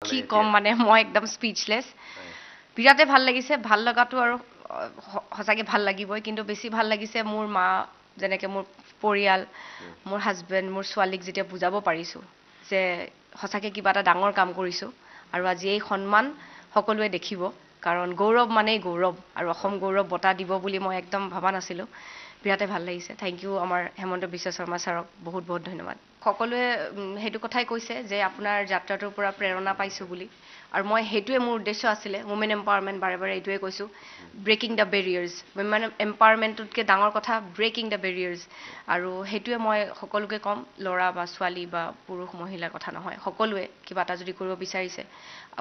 কি কম মানে মই একদম স্পিচলেছ বিৰাটে ভাল লাগিছে ভাল লগাটো আৰু সঁচাকৈ ভাল লাগিবই কিন্তু বেছি ভাল লাগিছে মোৰ মা যেনেকৈ মোৰ পৰিয়াল মোৰ হাজবেণ্ড মোৰ ছোৱালীক যেতিয়া বুজাব পাৰিছোঁ যে সঁচাকৈ কিবা এটা ডাঙৰ কাম কৰিছোঁ আৰু আজি এই সন্মান সকলোৱে দেখিব কাৰণ গৌৰৱ মানেই গৌৰৱ আৰু অসম গৌৰৱ বঁটা দিব বুলি মই একদম ভবা নাছিলোঁ বিৰাটে ভাল লাগিছে থেংক ইউ আমাৰ হেমন্ত বিশ্ব শৰ্মা ছাৰক বহুত বহুত ধন্যবাদ সকলোৱে সেইটো কথাই কৈছে যে আপোনাৰ যাত্ৰাটোৰ পৰা প্ৰেৰণা পাইছোঁ বুলি আৰু মই সেইটোৱে মোৰ উদ্দেশ্য আছিলে ওমেন এম্পাৱাৰমেণ্ট বাৰে বাৰে এইটোৱে কৈছোঁ ব্ৰেকিং দ্য বেৰিয়াৰ্ছ ওমেন এম্পাৱাৰমেণ্টটোতকৈ ডাঙৰ কথা ব্ৰেকিং দ্য বেৰিয়াৰ্ছ আৰু সেইটোৱে মই সকলোকে ক'ম ল'ৰা বা ছোৱালী বা পুৰুষ মহিলাৰ কথা নহয় সকলোৱে কিবা এটা যদি কৰিব বিচাৰিছে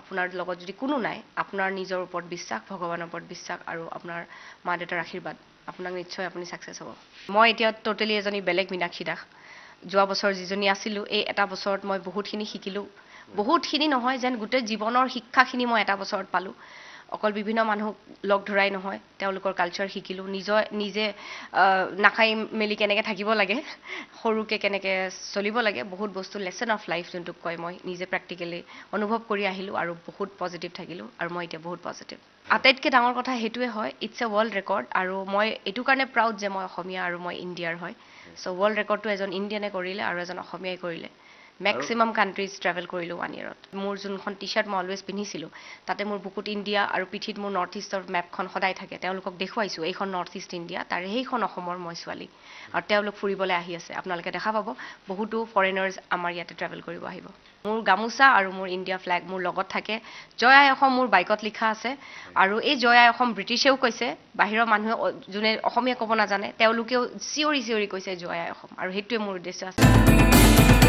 আপোনাৰ লগত যদি কোনো নাই আপোনাৰ নিজৰ ওপৰত বিশ্বাস ভগৱানৰ ওপৰত বিশ্বাস আৰু আপোনাৰ মা দেউতাৰ আশীৰ্বাদ আপোনাক নিশ্চয় আপুনি ছাকচেছ হ'ব মই এতিয়া টোটেলি এজনী বেলেগ মীনাক্ষী দাস যোৱা বছৰ যিজনী আছিলোঁ এই এটা বছৰত মই বহুতখিনি শিকিলোঁ বহুতখিনি নহয় যেন গোটেই জীৱনৰ শিক্ষাখিনি মই এটা বছৰত পালোঁ অকল বিভিন্ন মানুহক লগ ধৰাই নহয় তেওঁলোকৰ কালচাৰ শিকিলোঁ নিজে নাখাই মেলি কেনেকৈ থাকিব লাগে সৰুকৈ কেনেকৈ চলিব লাগে বহুত বস্তু লেচন অফ লাইফ যোনটোক কয় মই নিজে প্ৰেক্টিকেলি অনুভৱ কৰি আহিলোঁ আৰু বহুত পজিটিভ থাকিলোঁ আৰু মই এতিয়া বহুত পজিটিভ আটাইতকৈ ডাঙৰ কথা সেইটোৱে হয় ইটছ এ ৱৰ্ল্ড ৰেকৰ্ড আৰু মই এইটো কাৰণে প্ৰাউড যে মই অসমীয়া আৰু মই ইণ্ডিয়াৰ হয় চ' ৱৰ্ল্ড ৰেকৰ্ডটো এজন ইণ্ডিয়ানে কৰিলে আৰু এজন অসমীয়াই কৰিলে মেক্সিমাম কাণ্ট্ৰিজ ট্ৰেভেল কৰিলোঁ 1 yearত মোৰ যোনখন টি চাৰ্ট মই অলৱেজ পিন্ধিছিলোঁ তাতে মোৰ বুকুত ইণ্ডিয়া আৰু পিঠিত মোৰ নৰ্থ ইষ্টৰ মেপখন সদায় থাকে তেওঁলোকক দেখুৱাইছোঁ এইখন নৰ্থ ইষ্ট ইণ্ডিয়া তাৰে সেইখন অসমৰ মই ছোৱালী আৰু তেওঁলোক ফুৰিবলৈ আহি আছে আপোনালোকে দেখা পাব বহুতো ফৰেনাৰ্ছ আমাৰ ইয়াতে ট্ৰেভেল কৰিব আহিব মোৰ গামোচা আৰু মোৰ ইণ্ডিয়া ফ্লেগ মোৰ লগত থাকে জয় আই অসম মোৰ বাইকত লিখা আছে আৰু এই জয় আই অসম ব্ৰিটিছেও কৈছে বাহিৰৰ মানুহে যোনে অসমীয়া ক'ব নাজানে তেওঁলোকেও চিঞৰি চিঞৰি কৈছে জয় আই অসম আৰু সেইটোৱে মোৰ উদ্দেশ্য আছে